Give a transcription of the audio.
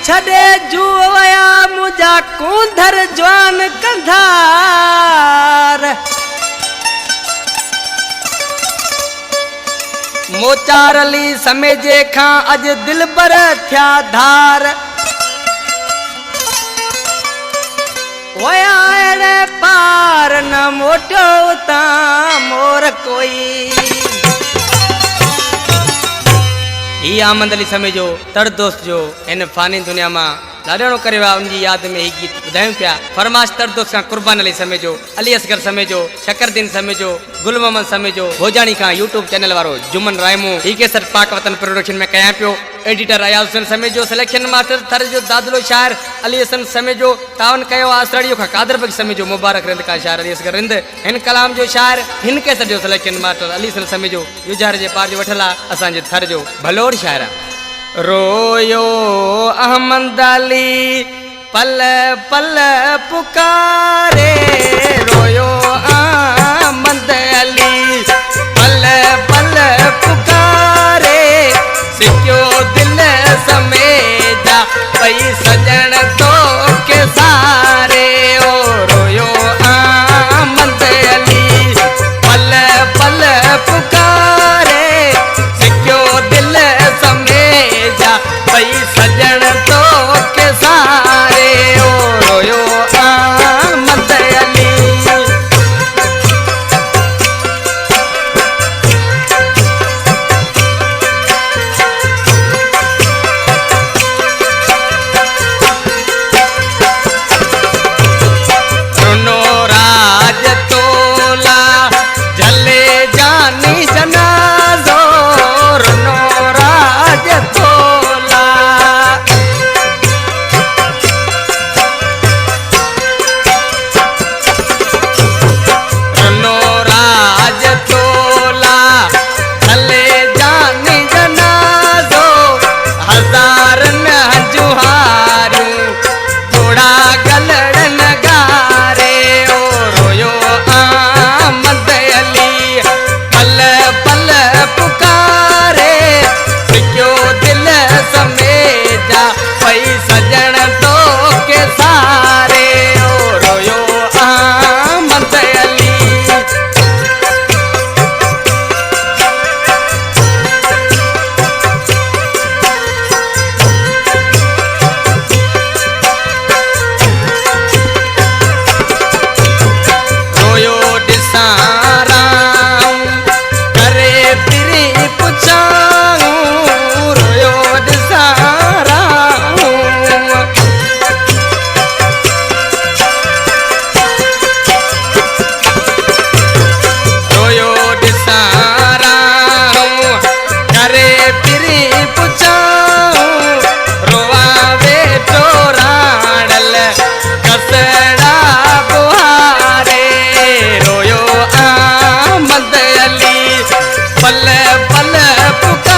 छड़े जुवया मुझा कूंधर जवान कंधार मोचारली समेजे खां अज दिल बर थिया धार वया एड़े पार न मोटो ता मोर कोई ही आमंद अली समेजो तर दोस्त जो इन फानी दुनिया में लाडो करे उनकी याद में ही गीत बुधायूं पिया फरमाश तर दोस्त का कुर्बान अली समेजो अली असगर समेजो शकरदीन समेजो गुल मोहम्मद समेजो भोजानी का यूट्यूब चैनल वारो जुमन रायमो ही के सर पाक वतन प्रोडक्शन में कया पियो editor Ayaz Hussain Samejo selection master Thar जो दादलो शायर अली हसन समेजो तावन कयो आसराड़ियो का कादर बग समेजो मुबारक रिंद का शायर अली असगर रिंद इन कलाम जो शायर हिन के सर जो सिलेक्शन मास्टर अली हसन समेजो युजार जे पार जो वठला असा जे थर जो भलोर शायर रोयो अहमद अली पल पल पुकारे रोयो अहमद अली पल पल पुकारे सिक्यो दिल समेजा पई सजन तो के सारे ओ रोयो अहमद अली पल पल पुकारे सिक्यो दिल समेजा पई सजन तो के सारे ओ रोयो अहमद अली रुनो राज तोला जले जानी जनाजो रुनो राज तोला रुनो राज तोला जले जानी जनाजो हजार न जुहारू थोड़ा गलड़ नगारे ओ रोयो अहमद अली पल पल पुकारे सिक्यो दिल समेजा पई सजन तो के सारे ओ रोयो अहमद अली रोयो डिसाराऊं करे फिरी पुछाऊं रोयो डिसाराऊं रोयो डिसाराऊं करे फिरी पुछाऊं रोवावे चोराड़ल कसड़ा बुहारे रोयो अहमद अली पल पल पुकार